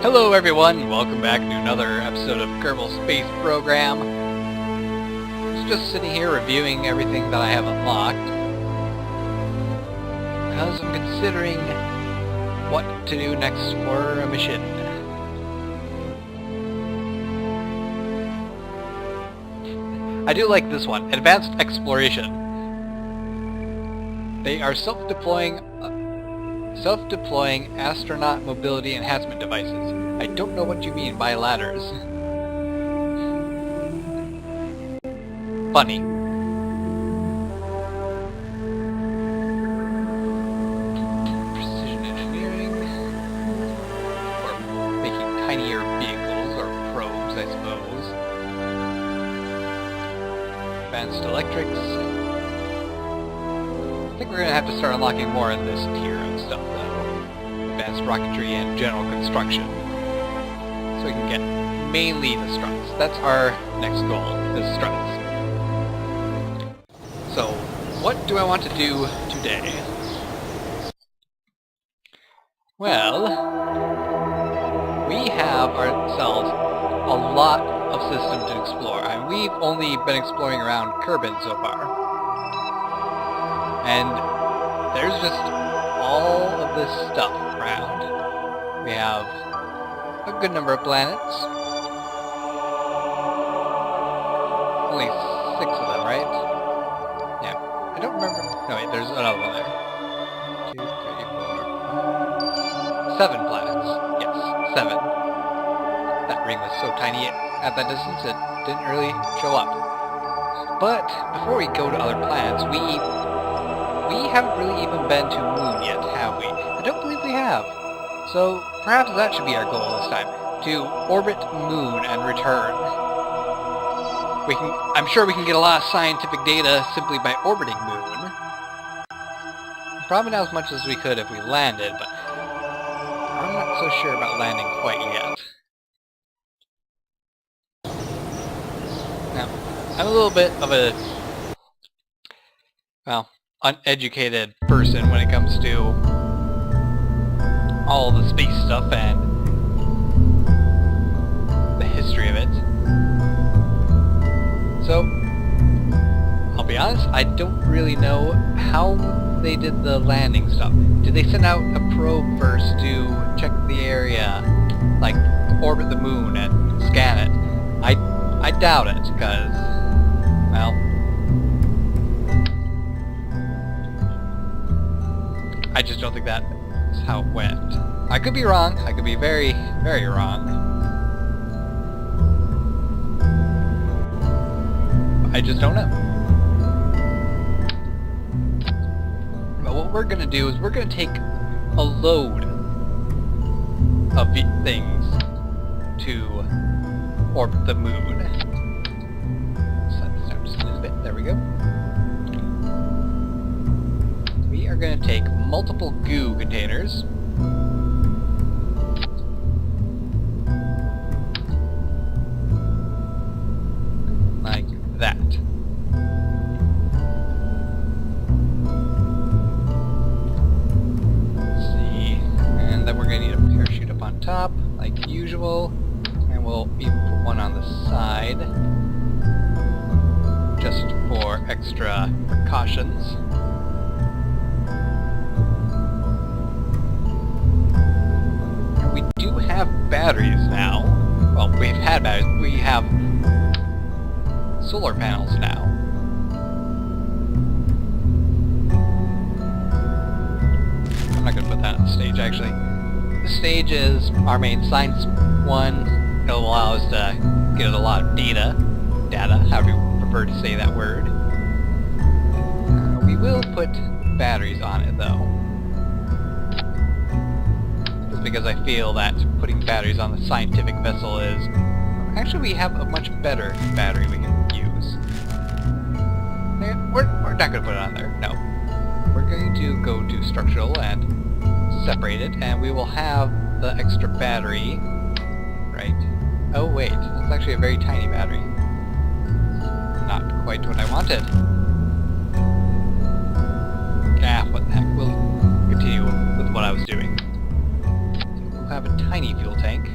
Hello everyone, welcome back to another episode of Kerbal Space Program. I was just sitting here reviewing everything that I have unlocked, because I'm considering what to do next for a mission. I do like this one, Advanced Exploration. They are self-deploying astronaut mobility enhancement devices. I don't know what you mean by ladders. Funny. Precision engineering. Or making tinier vehicles, or probes, I suppose. Advanced electrics. I think we're going to have to start unlocking more in this tier and stuff, though. Advanced rocketry and general construction. So we can get mainly the struts. That's our next goal, is struts. So, what do I want to do today? Well, we have ourselves a lot of systems to explore. I mean, we've only been exploring around Kerbin so far. And there's just all of this stuff around. We have a good number of planets. Only 6 of them, right? Yeah. I don't remember. No, wait, there's another one there. 2, 3, 4, 7 planets. Yes, 7. That ring was so tiny at that distance it didn't really show up. But before we go to other planets, we haven't really even been to Moon yet, have we? I don't believe we have. So perhaps that should be our goal this time, to orbit Moon and return. I'm sure we can get a lot of scientific data simply by orbiting Moon. Probably not as much as we could if we landed, but I'm not so sure about landing quite yet. Now, I'm a little bit of a, well, uneducated person when it comes to all the space stuff and the history of it. So, I'll be honest, I don't really know how they did the landing stuff. Did they send out a probe first to check the area, like orbit the moon and scan it? I doubt it, because, well, I just don't think that is how it went. I could be wrong. I could be very, very wrong. I just don't know. But what we're going to do is we're going to take a load of things to orbit the moon. Set this down just a little bit. There we go. We are going to take multiple goo containers. Like that. Let's see. And then we're going to need a parachute up on top, like usual. And we'll even put one on the side, just for extra precautions. We do have batteries now. Well, we've had batteries. We have solar panels now. I'm not going to put that on the stage, actually. The stage is our main science one. It'll allow us to get a lot of data, however you prefer to say that word. We will put batteries on it, though. Just because I feel that putting batteries on the scientific vessel is... Actually, we have a much better battery we can use. We're not going to put it on there, no. We're going to go to structural and separate it, and we will have the extra battery, right? Oh wait, that's actually a very tiny battery. Not quite what I wanted. Ah, what the heck, we'll continue with what I was doing. We'll have a tiny fuel tank.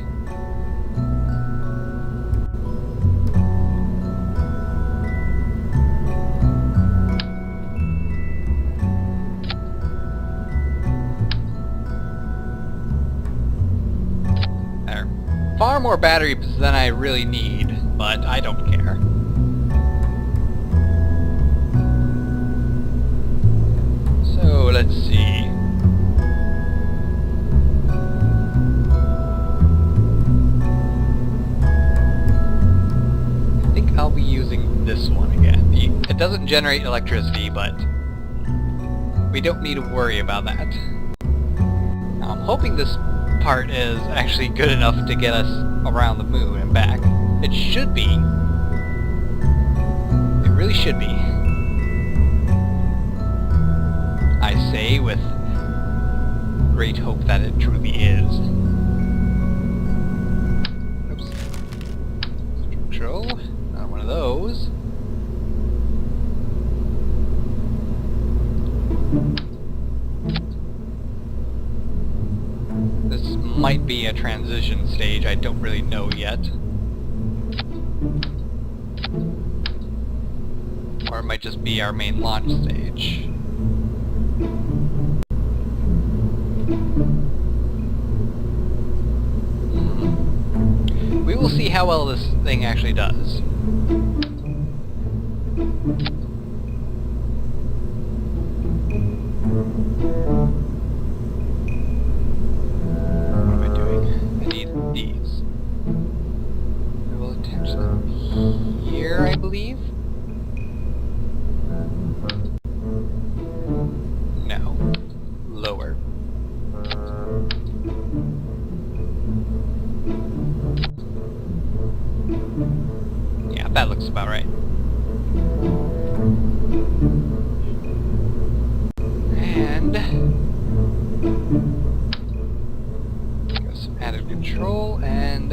far more batteries than I really need, but I don't care. So, let's see. I think I'll be using this one again. It doesn't generate electricity, but we don't need to worry about that. Now, I'm hoping this part is actually good enough to get us around the moon and back. It should be. It really should be. I say with great hope that it truly is. Oops. Control. Not one of those. This might be a transition stage, I don't really know yet. Or it might just be our main launch stage. We will see how well this thing actually does. What am I doing? I need these. We will attach them here, I believe. No. Lower. Yeah, that looks about right. And got some added control and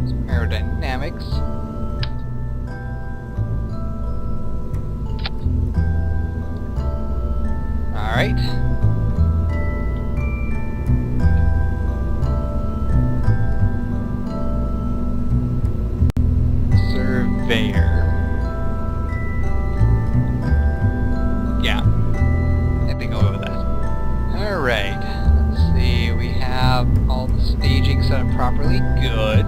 some aerodynamics. Alright. Surveyor. Yeah. I think I'll go with that. Alright. Let's see. We have all the staging set up properly. Good.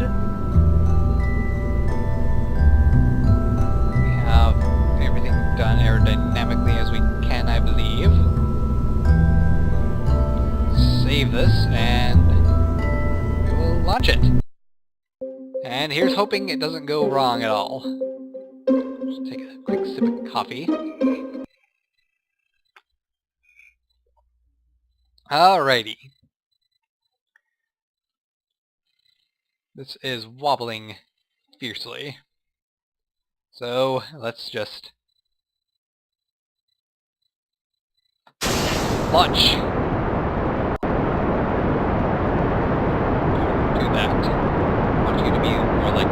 We have everything done aerodynamically as we can, I believe. Save this, and we will launch it. And here's hoping it doesn't go wrong at all. Just take a quick sip of coffee. Alrighty. This is wobbling fiercely. So, let's just launch. Do that. I want you to be more like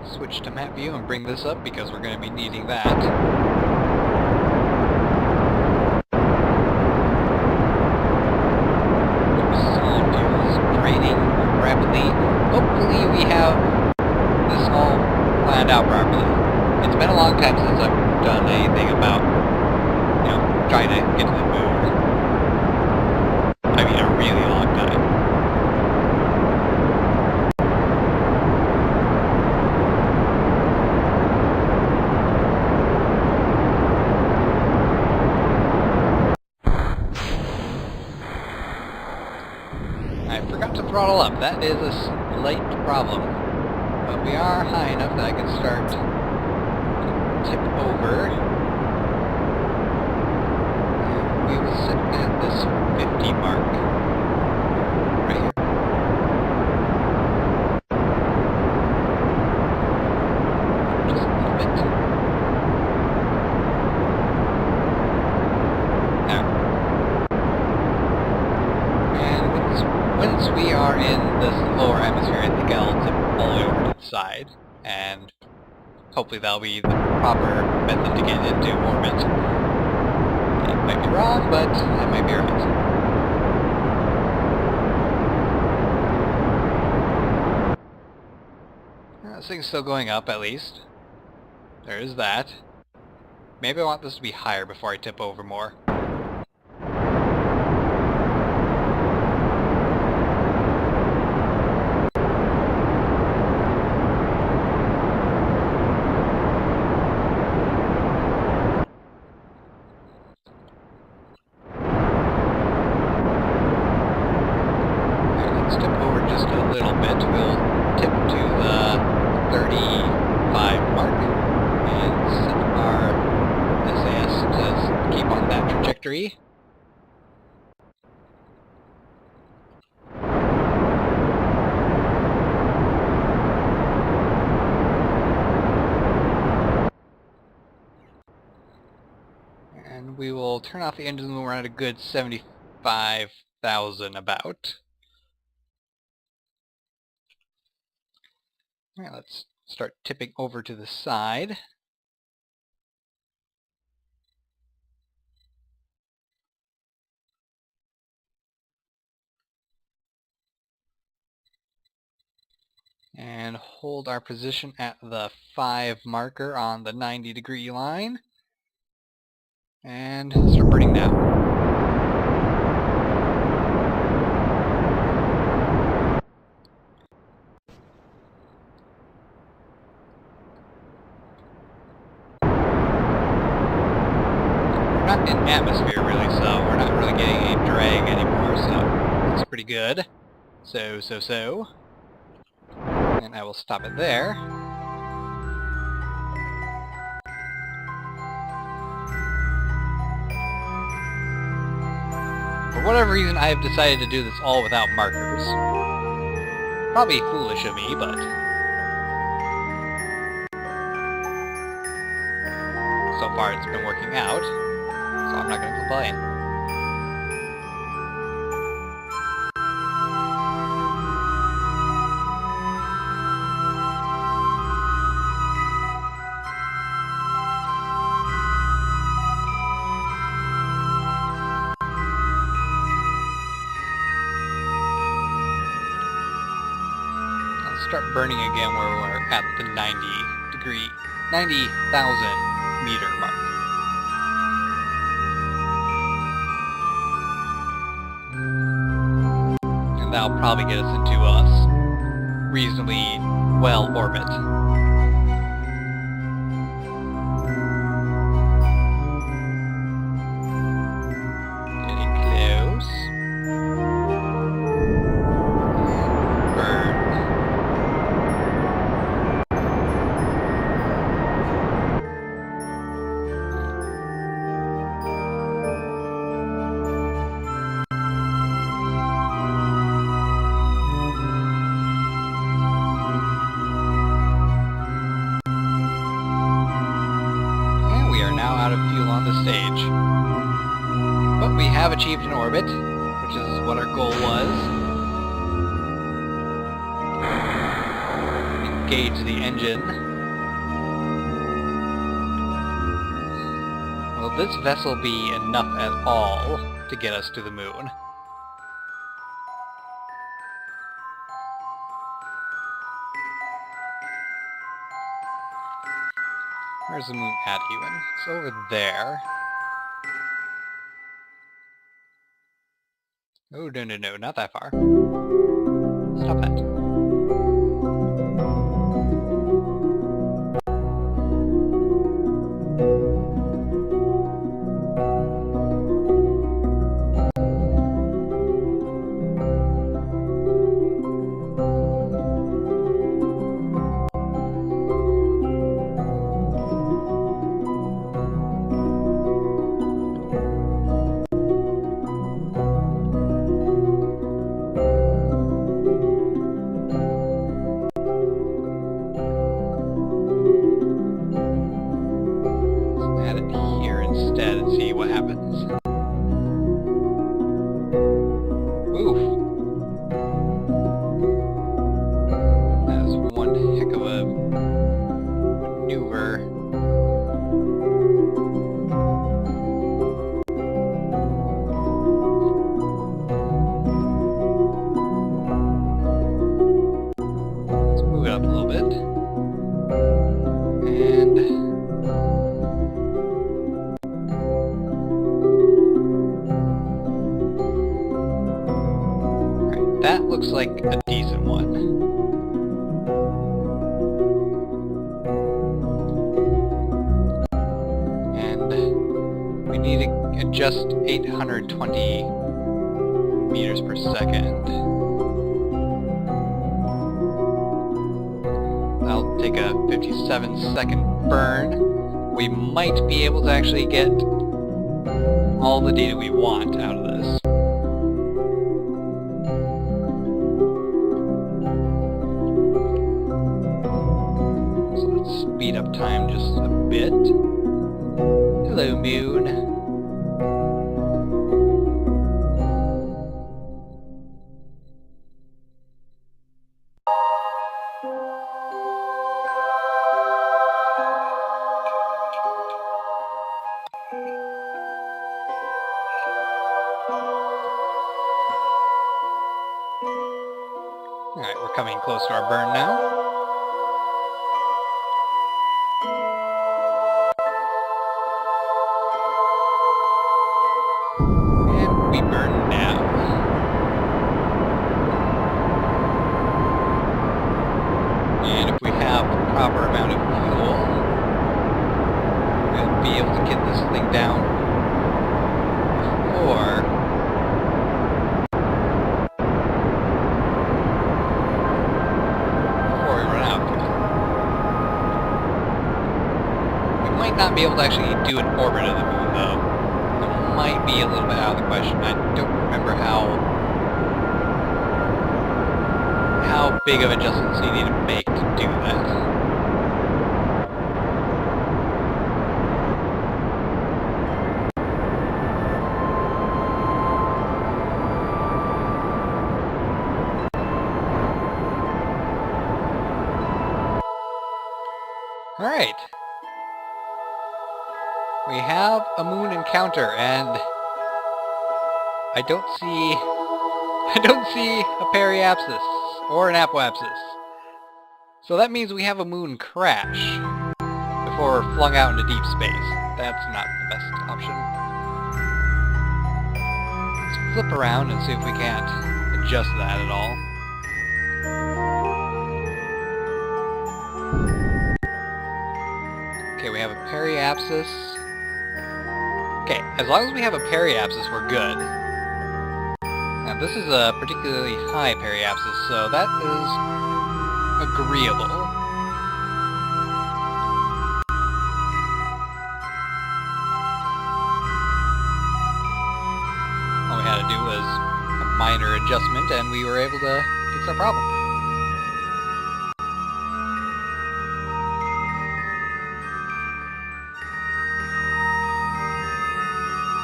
this. Switch to map view and bring this up because we're going to be needing that. Rapidly. Hopefully we have this all planned out properly. It's been a long time since I've done anything about, you know, trying to get to the moon. I mean, a really long time. I forgot to throttle up. That is a slight problem. But we are high enough that I can start to tip over. And we will sit at this 50 mark. Right here. Just a little bit. Now. Once we are in this lower atmosphere, I think I'll tip all the way over to the side, and hopefully that'll be the proper method to get into orbit. It might be wrong, but I might be right. This thing's still going up, at least. There is that. Maybe I want this to be higher before I tip over more. victory. And we will turn off the engine when we're at a good 75,000 about. Alright, let's start tipping over to the side. And hold our position at the 5 marker on the 90-degree line. And start burning now. We're not in atmosphere really, so we're not really getting any drag anymore, so that's pretty good. So. And I will stop it there. For whatever reason, I have decided to do this all without markers. Probably foolish of me, but so far it's been working out, so I'm not going to complain. Start burning again where we're at the 90,000 meter mark. And that'll probably get us into a reasonably well orbit. Getting close. Stage. But we have achieved an orbit, which is what our goal was. Engage the engine. Will this vessel be enough at all to get us to the moon? Where's the moon at even? It's over there. Oh, no, not that far. Stop that. That looks like a decent one. And we need to adjust 820 meters per second. That'll take a 57-second burn. We might be able to actually get all the data we want out of this. So let's speed up time just a bit. Hello, Moon. Alright, we're coming close to our burn now. And we burn now. And if we have the proper amount of fuel, we'll be able to get this thing down before we run out of fuel. We might not be able to actually do an orbit of the moon, though. It might be a little bit out of the question. I don't remember how big of adjustments you need to make to do that. Alright. We have a moon encounter, and I don't see a periapsis or an apoapsis. So that means we have a moon crash before we're flung out into deep space. That's not the best option. Let's flip around and see if we can't adjust that at all. Okay, we have a periapsis. Okay, as long as we have a periapsis, we're good. Now, this is a particularly high periapsis, so that is agreeable. All we had to do was a minor adjustment, and we were able to fix our problem.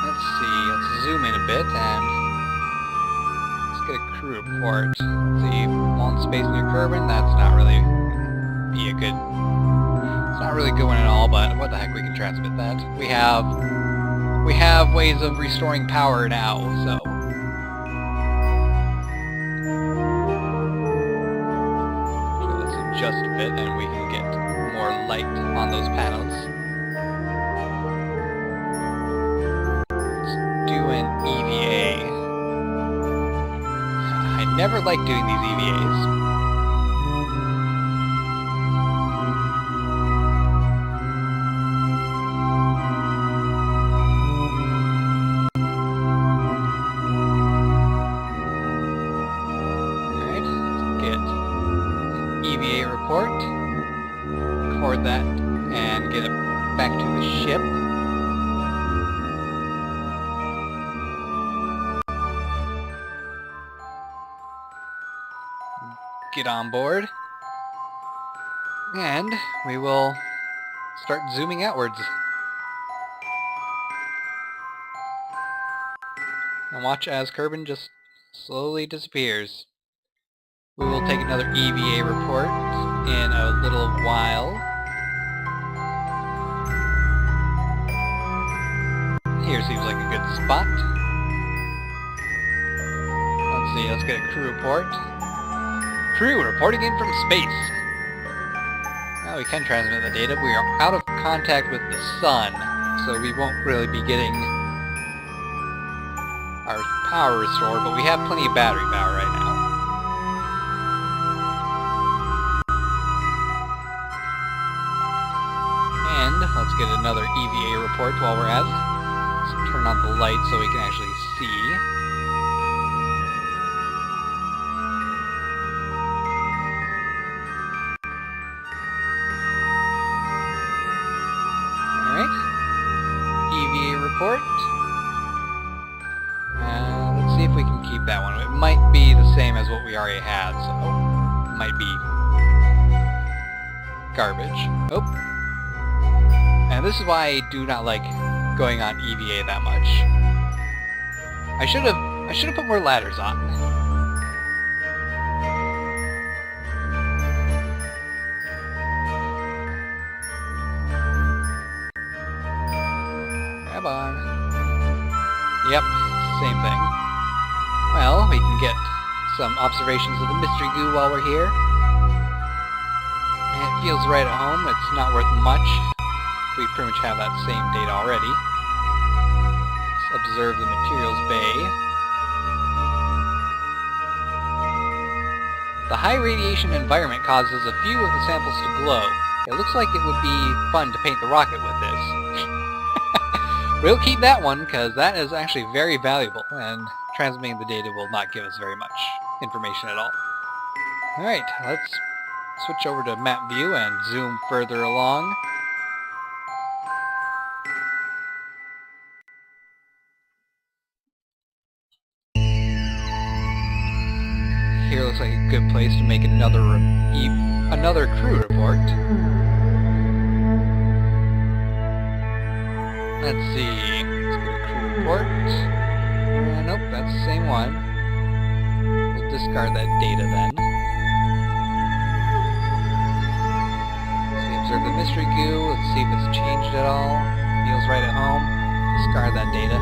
Let's see, let's zoom in a bit, and get a crew report. Let's see, long space near Kerbin, that's not really be a good... It's not really good one at all, but what the heck, we can transmit that. We have ways of restoring power now, so... So let's adjust a bit and we can get more light on those panels. Let's do an EVA. I never like doing these EVAs. Alright, let's get an EVA report, record that, and get it back to the ship. Get on board, and we will start zooming outwards. And watch as Kerbin just slowly disappears. We will take another EVA report in a little while. Here seems like a good spot. Let's see, let's get a crew report. Crew reporting in from space. Well, we can transmit the data. We are out of contact with the sun, so we won't really be getting our power restored, but we have plenty of battery power right now. And let's get another EVA report while we're at it. Let's turn on the light so we can actually see. Report. take that one. It might be the same as what we already had, so it might be garbage. Oh. And this is why I do not like going on EVA that much. I should have put more ladders on. Grab on. Yep, same thing. Well, we can get some observations of the mystery goo while we're here. And it feels right at home. It's not worth much. We pretty much have that same data already. Let's observe the materials bay. The high radiation environment causes a few of the samples to glow. It looks like it would be fun to paint the rocket with this. We'll keep that one, because that is actually very valuable, and transmitting the data will not give us very much information at all. Alright, let's switch over to map view and zoom further along. Here looks like a good place to make another crew report. Let's see. Let's get a crew report. Nope, that's the same one. We'll discard that data then. So we observe the mystery goo. Let's see if it's changed at all. Feels right at home. Discard that data.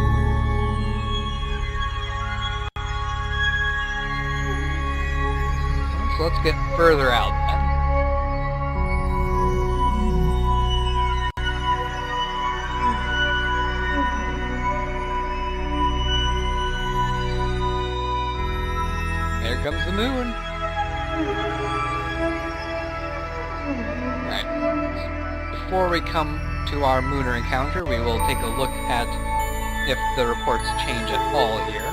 So let's get further out then. There comes the moon. Alright. Before we come to our lunar encounter, we will take a look at if the reports change at all here.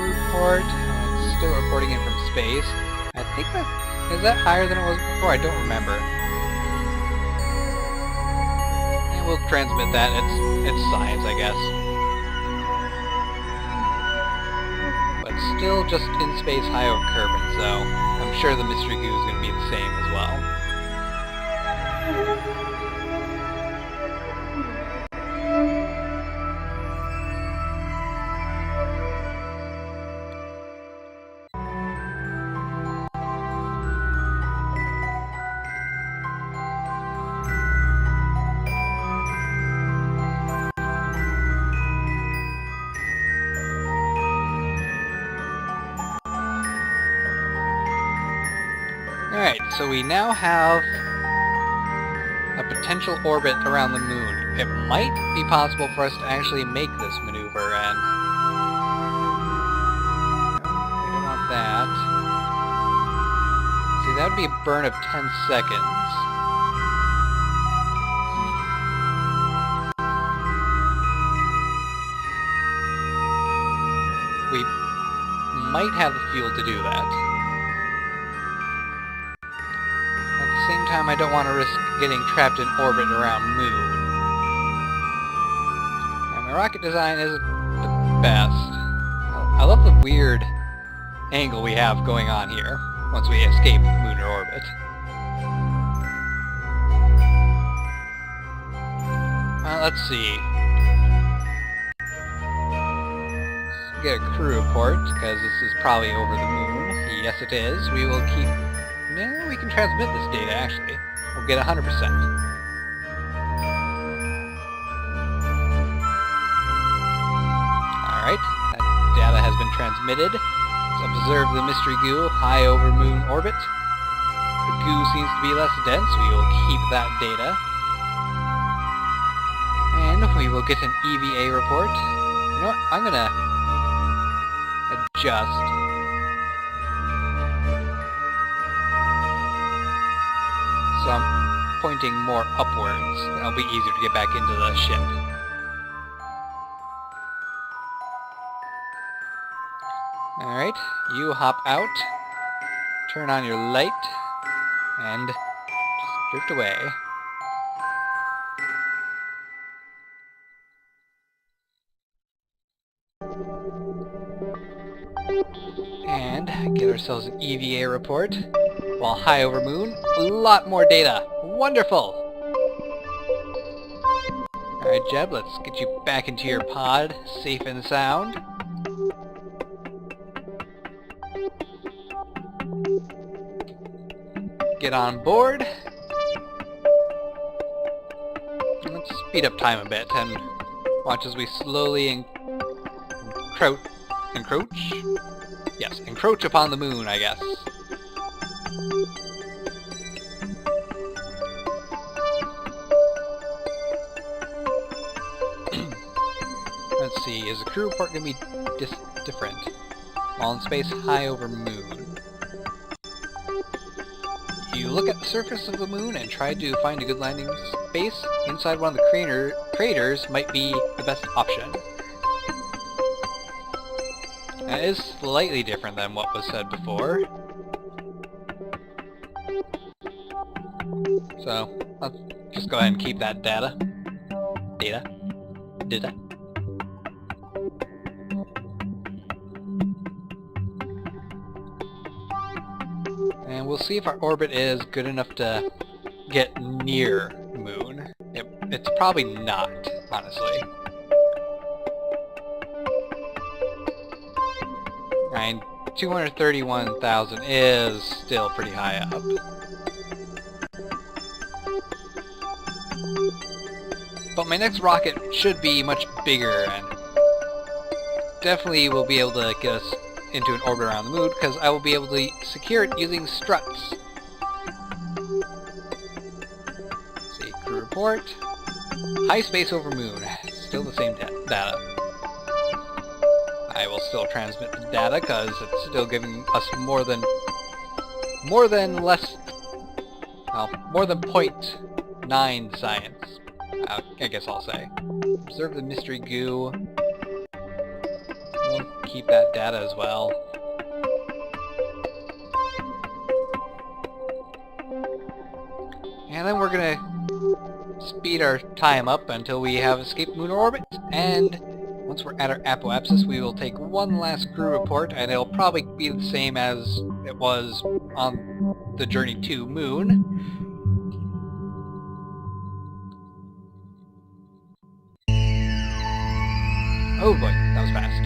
Report. It's still reporting in from space. I think is that higher than it was before? I don't remember. And we'll transmit that. It's science, I guess. But still just in space high over Kerbin, so I'm sure the mystery goo is going to be the same as well. Alright, so we now have a potential orbit around the moon. It might be possible for us to actually make this maneuver, and we don't want that. See, that would be a burn of 10 seconds. We might have the fuel to do that. At the same time, I don't want to risk getting trapped in orbit around moon. And my rocket design isn't the best. I love the weird angle we have going on here once we escape lunar orbit. Let's see. Let's get a crew report, because this is probably over the moon. Yes, it is. We will keep... Yeah, we can transmit this data, actually. We'll get 100%. Alright, that data has been transmitted. Let's observe the mystery goo high over moon orbit. The goo seems to be less dense, we will keep that data. And we will get an EVA report. You know what, I'm gonna adjust. So I'm pointing more upwards. It'll be easier to get back into the ship. Alright, you hop out, turn on your light, and just drift away. Get ourselves an EVA report. While high over moon, a lot more data. Wonderful! Alright, Jeb, let's get you back into your pod, safe and sound. Get on board. Let's speed up time a bit and watch as we slowly encroach? Yes, encroach upon the moon, I guess. Let's see, is the crew report going to be different? While in space, high over moon. You look at the surface of the moon and try to find a good landing space. Inside one of the craters might be the best option. That is slightly different than what was said before. So, let's just go ahead and keep that data. Data. And we'll see if our orbit is good enough to get near the moon. It's probably not, honestly. And 231,000 is still pretty high up. But my next rocket should be much bigger and definitely will be able to get us into an orbit around the moon because I will be able to secure it using struts. Let's see, crew report. High space over moon. Still the same data. I will still transmit the data because it's still giving us more than 0.9 science. I guess I'll say. Observe the mystery goo. We'll keep that data as well. And then we're gonna speed our time up until we have escaped moon orbit, and once we're at our apoapsis, we will take one last crew report, and it'll probably be the same as it was on the journey to moon. Oh boy, that was fast.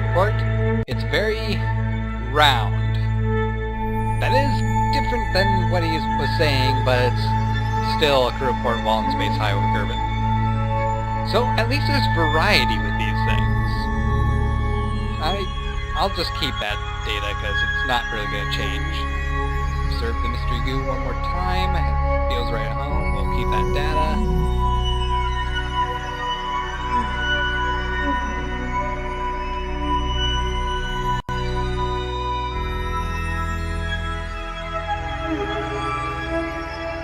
Report. It's very round. That is different than what he was saying, but it's still a crew report while in space high over Kerbin. So at least there's variety with these things. I'll just keep that data because it's not really going to change. Observe the mystery goo one more time. It feels right at home. We'll keep that data.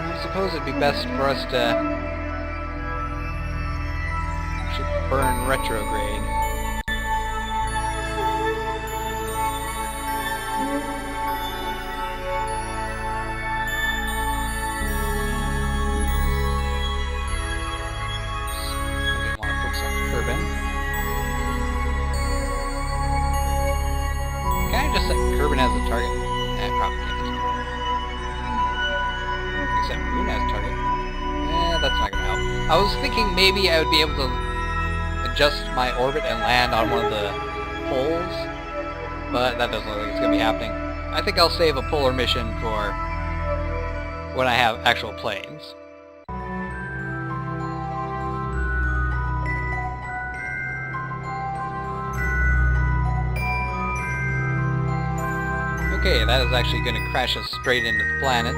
I suppose it'd be best for us to burn retrograde. Set Kerbin as a target? Probably can't. Except Moon as a target. That's not gonna help. I was thinking maybe I would be able to adjust my orbit and land on one of the poles, but that doesn't look like it's gonna be happening. I think I'll save a polar mission for when I have actual planes. Okay, that is actually going to crash us straight into the planet.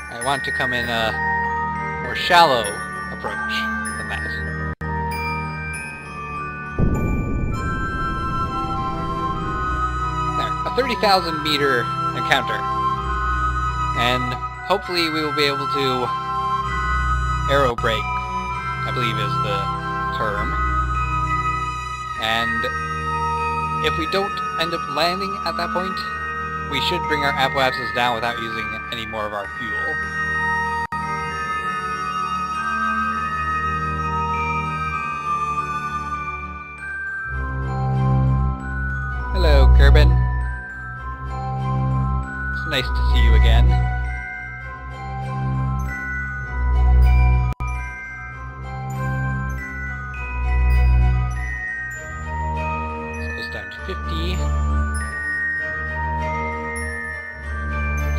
I want to come in a more shallow approach than that. There, a 30,000 meter encounter. And hopefully we will be able to aero brake, I believe is the term. And if we don't end up landing at that point, we should bring our apoapsis down without using any more of our fuel. Hello, Kerbin. It's nice to see you again. So it's down to 50.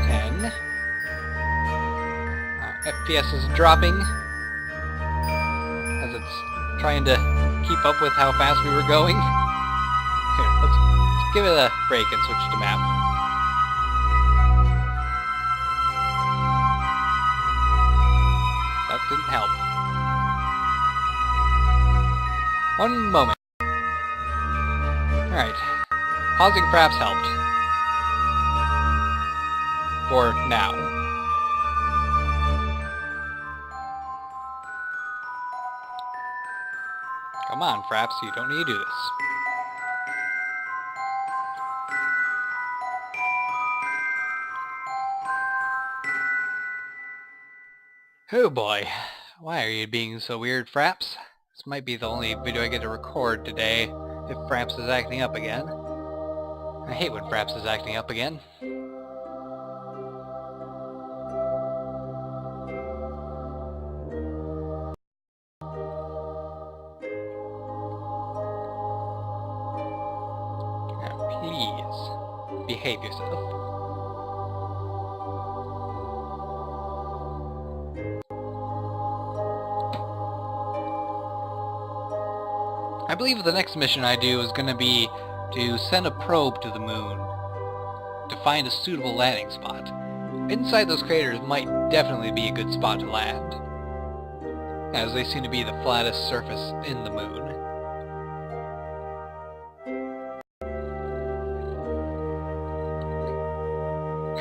10. Our FPS is dropping as it's trying to keep up with how fast we were going. Here, let's give it a break and switch to map. That didn't help. One moment. Alright. Pausing perhaps helped. For now. Come on, Fraps, you don't need to do this. Oh boy, why are you being so weird, Fraps? This might be the only video I get to record today if Fraps is acting up again. I hate when Fraps is acting up again. Now please, behave yourself. I believe the next mission I do is going to be to send a probe to the moon to find a suitable landing spot. Inside those craters might definitely be a good spot to land, as they seem to be the flattest surface in the moon.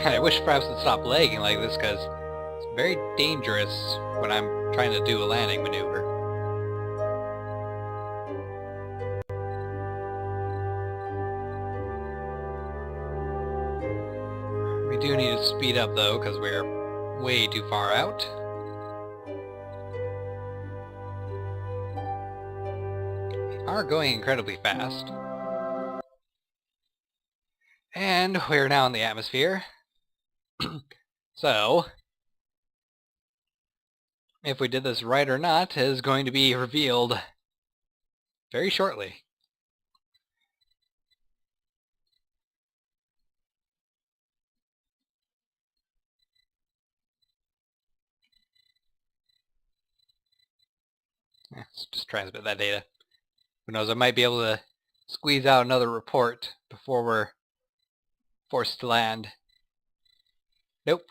I wish perhaps it'd stop lagging like this, because it's very dangerous when I'm trying to do a landing maneuver. We do need to speed up though, because we're way too far out. We are going incredibly fast. And we're now in the atmosphere. So, if we did this right or not is going to be revealed very shortly. Let's just transmit that data. Who knows, I might be able to squeeze out another report before we're forced to land. Nope.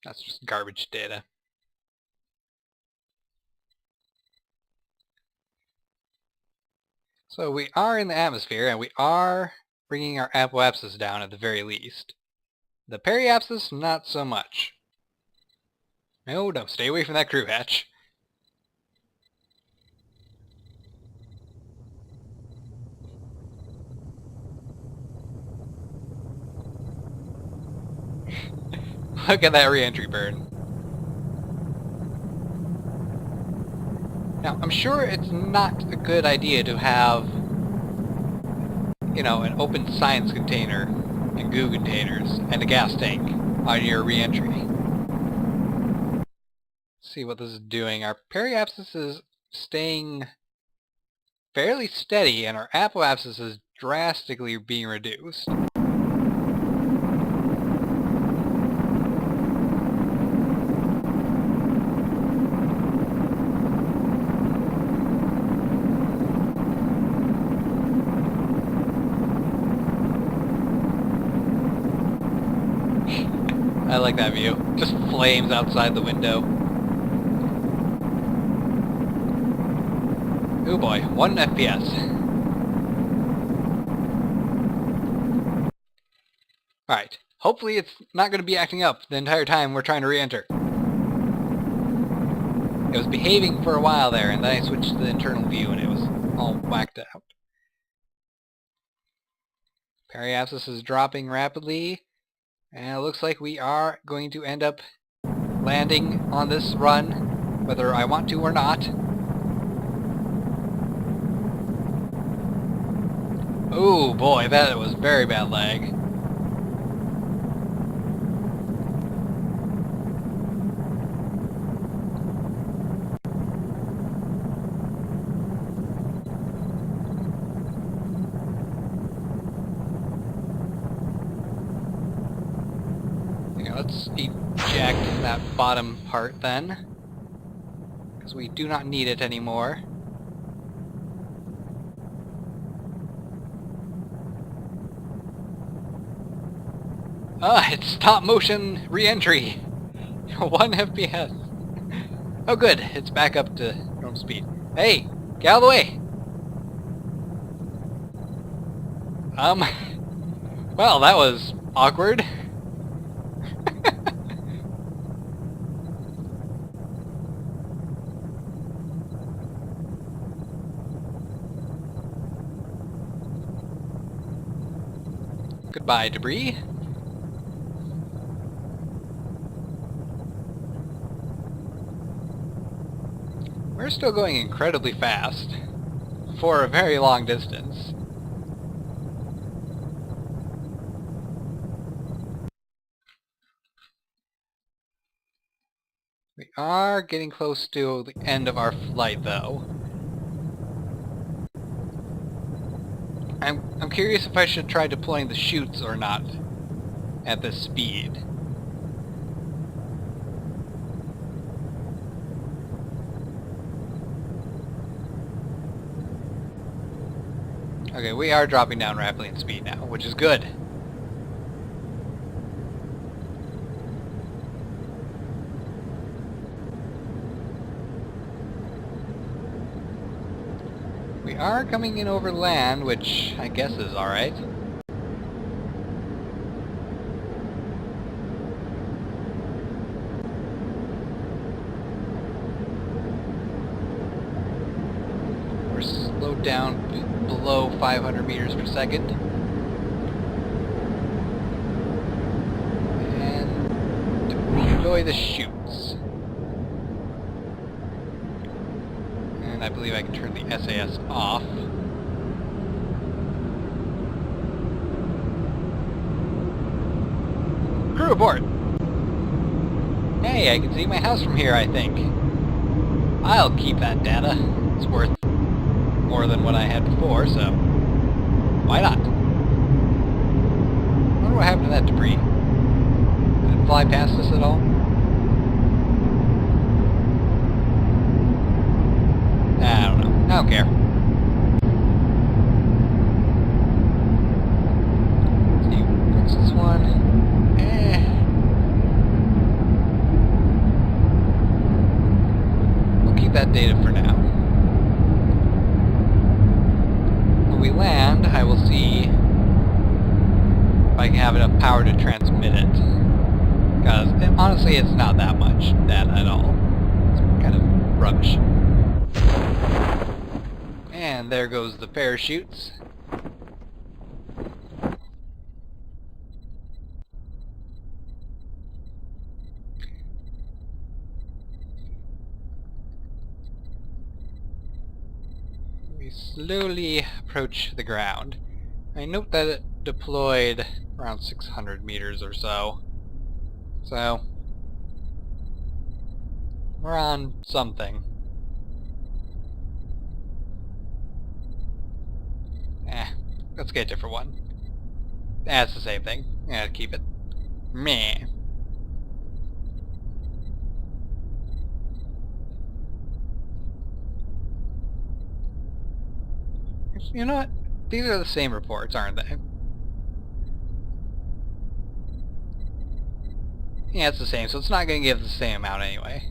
That's just garbage data. So we are in the atmosphere, and we are bringing our apoapsis down at the very least. The periapsis, not so much. No, stay away from that crew hatch. Look at that re-entry burn. Now, I'm sure it's not a good idea to have, you know, an open science container and goo containers and a gas tank on your re-entry. Let's see what this is doing. Our periapsis is staying fairly steady, and our apoapsis is drastically being reduced. I like that view. Just flames outside the window. Oh boy, 1 FPS. Alright, hopefully it's not going to be acting up the entire time we're trying to re-enter. It was behaving for a while there, and then I switched to the internal view and it was all whacked out. Periapsis is dropping rapidly, and it looks like we are going to end up landing on this run, whether I want to or not. Oh boy, that was very bad lag. Let's eject that bottom part then, because we do not need it anymore. It's stop motion re-entry! 1 FPS. Oh good, it's back up to normal speed. Hey, get out of the way! Well, that was awkward. Goodbye, debris. We're still going incredibly fast for a very long distance. We are getting close to the end of our flight, though. I'm curious if I should try deploying the chutes or not at this speed. Okay, we are dropping down rapidly in speed now, which is good. We are coming in over land, which I guess is alright. We're slowed down below 500 meters per second. And we enjoy the chutes. I believe I can turn the SAS off. Crew aboard! Hey, I can see my house from here, I think. I'll keep that data. It's worth more than what I had before, so why not? I wonder what happened to that debris. Did it fly past us at all? I don't know. I don't care. Let's see, what's this one? We'll keep that data for now. When we land, I will see if I can have enough power to transmit it. Because, honestly, it's not that much data at all. It's kind of rubbish. And there goes the parachutes. We slowly approach the ground. I note that it deployed around 600 meters or so. So, we're on something. Let's get a different one. That's the same thing. Yeah, keep it. Meh. You know what? These are the same reports, aren't they? Yeah, it's the same, so it's not going to give the same amount anyway.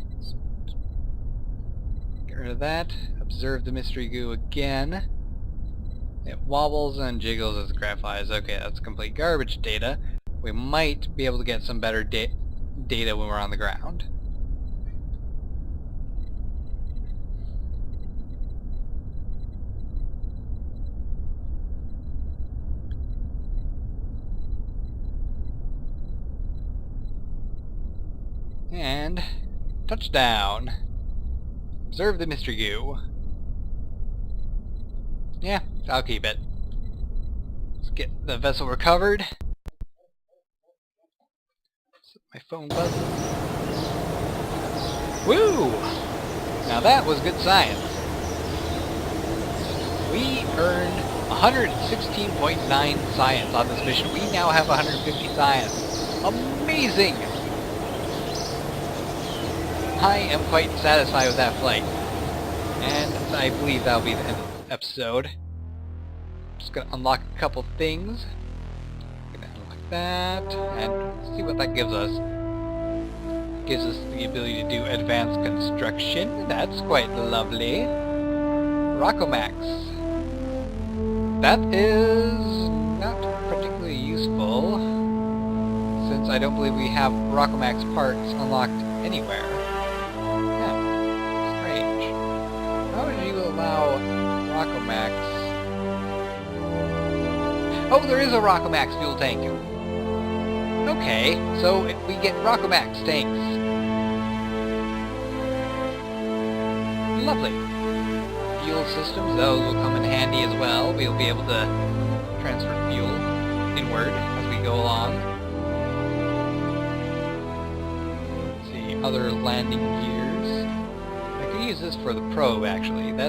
Get rid of that. Observe the mystery goo again. It wobbles and jiggles as the graph flies. Okay, that's complete garbage data. We might be able to get some better data when we're on the ground. And touchdown. Observe the mystery goo. Yeah, I'll keep it. Let's get the vessel recovered. My phone buzzes. Woo! Now that was good science. We earned 116.9 science on this mission. We now have 150 science. Amazing! I am quite satisfied with that flight. And I believe that'll be the end of the episode. Just gonna unlock a couple things. Gonna unlock that, and see what that gives us. Gives us the ability to do advanced construction. That's quite lovely. Rockomax. That is not particularly useful, since I don't believe we have Rockomax parts unlocked anywhere. Yeah, strange. How would you allow Rockomax? Oh, there is a Rockomax fuel tank. Okay, so we get Rockomax tanks. Lovely. Fuel systems, those will come in handy as well. We'll be able to transfer fuel inward as we go along. Let's see, other landing gears. I could use this for the probe, actually. I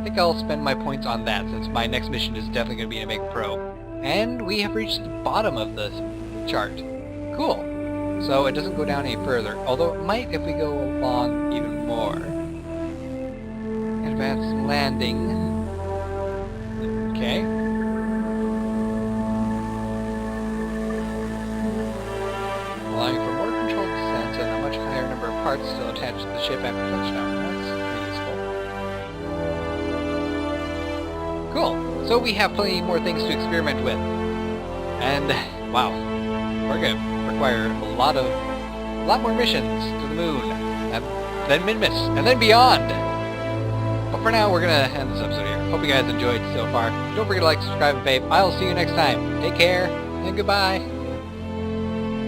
think I'll spend my points on that, since my next mission is definitely going to be to make a probe. And we have reached the bottom of the chart. Cool. So it doesn't go down any further, although it might if we go along even more. Advanced landing. Okay. Allowing for more controlled descent and a much higher number of parts still attached to the ship after touchdown. That's pretty useful. Cool. So we have plenty more things to experiment with. And, wow. We're going to require a lot more missions to the moon. And then Minmus. And then beyond. But for now, we're going to end this episode here. Hope you guys enjoyed so far. Don't forget to like, subscribe, and vape. I'll see you next time. Take care, and goodbye.